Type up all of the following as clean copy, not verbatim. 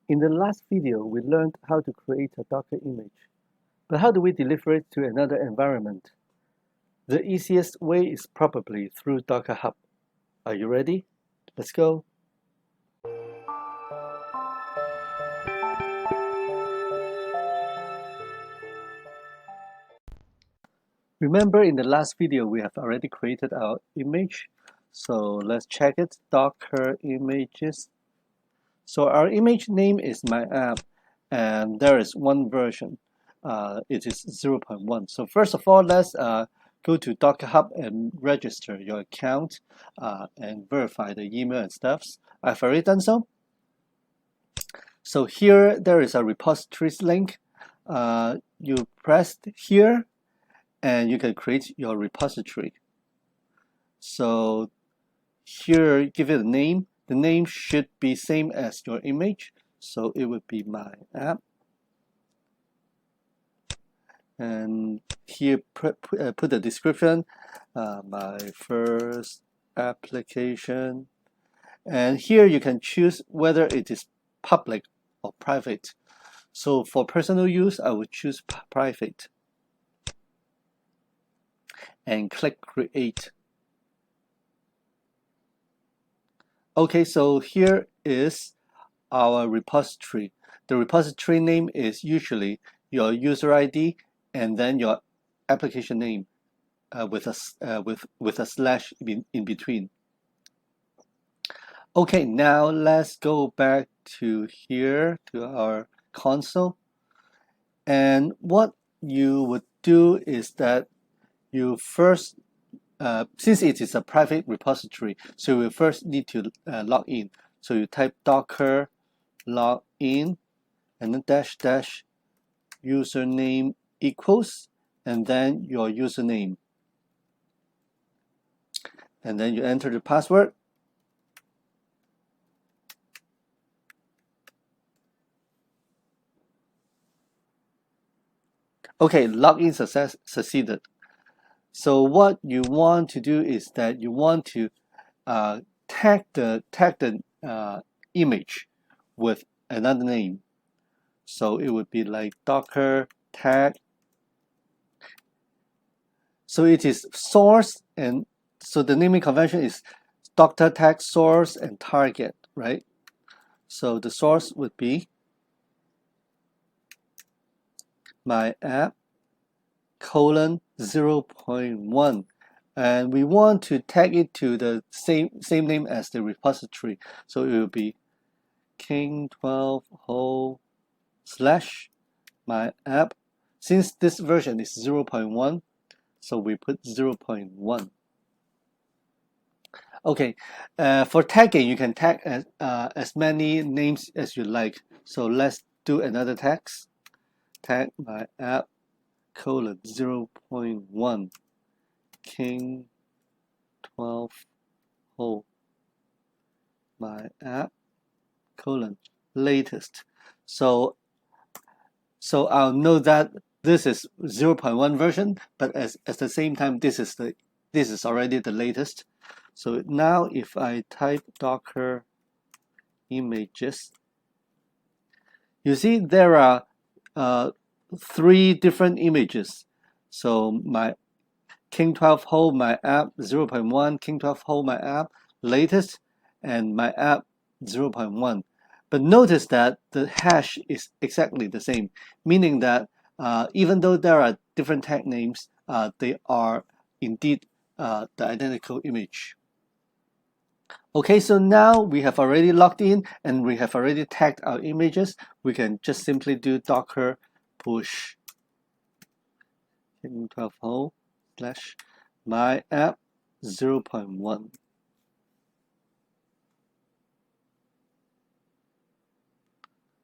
In the last video, we learned how to create a Docker image. But how do we deliver it to another environment? The easiest way is probably through Docker Hub. Are you ready? Let's go. Remember in the last video, we have already created our image. So let's check it, Docker images. So our image name is my app, and there is one version. It is 0.1. So first of all, let's go to Docker Hub and register your account and verify the email and stuffs. I've already done so. So here there is a repositories link. You press here and you can create your repository. So here, give it a name. The name should be same as your image. So it would be my app. And here put the description, my first application. And here you can choose whether it is public or private. So for personal use, I would choose private. And click create. Okay, so here is our repository. The repository name is usually your user ID and then your application name with a slash in between. Okay, now let's go back to here to our console. And what you would do is that you first, since it is a private repository, so you first need to log in. So you type docker login and then dash dash username equals and then your username. And then you enter the password. Okay, login succeeded. So what you want to do is that you want to tag the image with another name. So it would be like docker tag. So it is source, and so the naming convention is docker tag source and target, right? So the source would be my app colon 0.1, and we want to tag it to the same name as the repository. So it will be king12ho slash my app. Since this version is 0.1, so we put 0.1. Okay, for tagging, you can tag as many names as you like. So let's do another text. Tag my app colon 0.1 king 12 ho my app colon latest. So I'll know that this is 0.1 version, but at the same time this is already the latest. So now if I type docker images, you see there are 3 different images. So my king12 ho my app 0.1, king12 ho my app latest, and my app 0.1. But notice that the hash is exactly the same, meaning that even though there are different tag names, they are indeed the identical image. Okay, so now we have already logged in and we have already tagged our images. We can just simply do docker push king12 ho slash my app 0.1.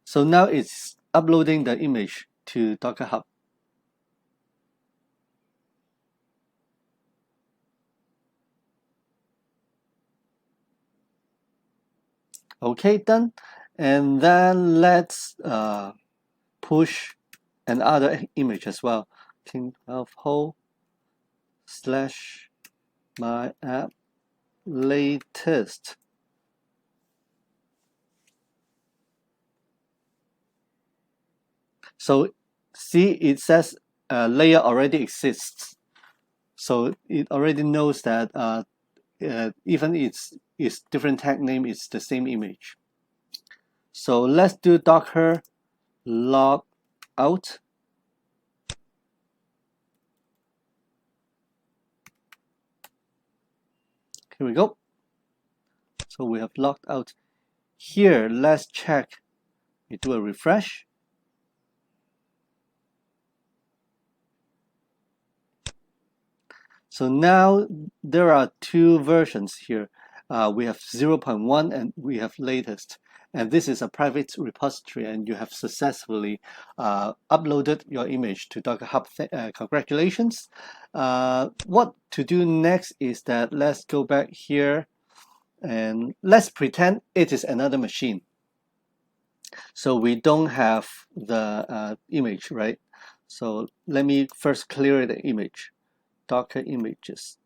So now it's uploading the image to Docker Hub. Okay, done. And then let's push another image as well. king12 ho slash my app latest. So see, it says layer already exists. So it already knows that even its different tag name is the same image. So let's do docker log out. Here we go. So we have logged out. Here, let's check. We do a refresh. So now there are two versions here. We have 0.1 and we have latest. And this is a private repository, and you have successfully uploaded your image to Docker Hub. Congratulations. What to do next is that let's go back here and let's pretend it is another machine. So we don't have the image, right? So let me first clear the image. Docker images.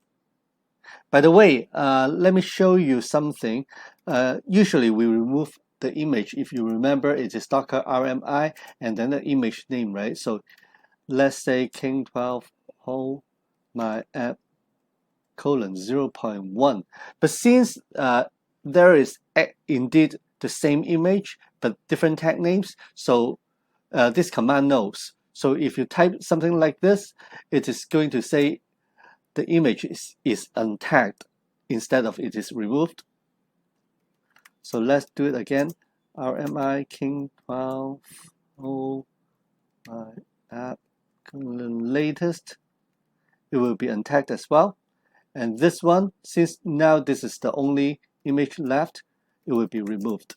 By the way, let me show you something. Usually we remove the image. If you remember, it is Docker RMI and then the image name, right? So let's say King12 whole my app colon 0.1. But since there is indeed the same image but different tag names, so this command knows. So if you type something like this, it is going to say the image is untagged instead of it is removed. So let's do it again. RMI King12 oh my app latest. It will be untagged as well. And this one, since now this is the only image left, it will be removed.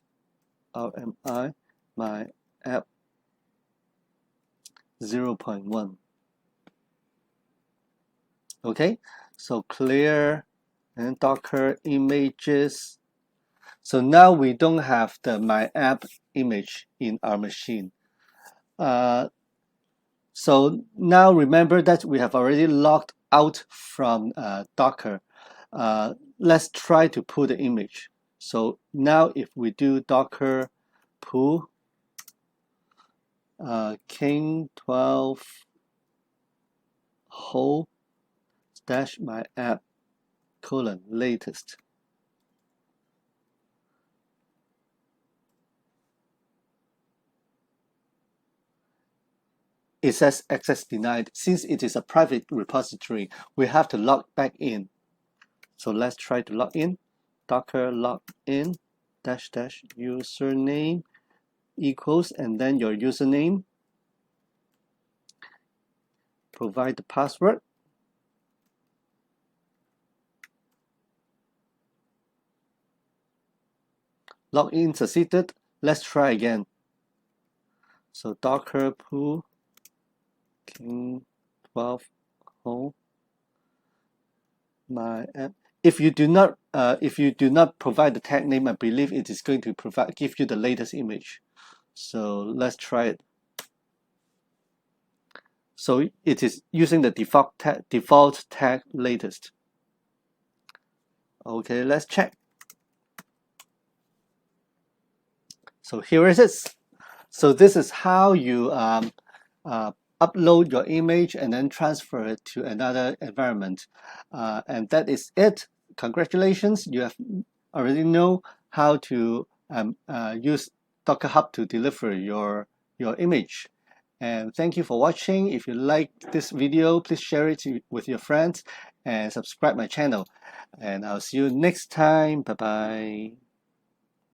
RMI my app 0.1. Okay, so clear and Docker images. So now we don't have the my app image in our machine. So now remember that we have already logged out from Docker. Let's try to pull the image. So now if we do docker pull King12 whole dash my app colon latest. It says access denied. Since it is a private repository, we have to log back in. So let's try to log in. Docker login dash dash username equals and then your username. Provide the password. Login succeeded. Let's try again. So docker pull King12 whole my app. If you do not provide the tag name, I believe it is going to give you the latest image. So let's try it. So it is using the default tag latest. Okay, let's check. So here it is. So this is how you upload your image and then transfer it to another environment. And that is it. Congratulations, you have already know how to use Docker Hub to deliver your image. And thank you for watching. If you like this video, please share it with your friends and subscribe my channel. And I'll see you next time. Bye-bye.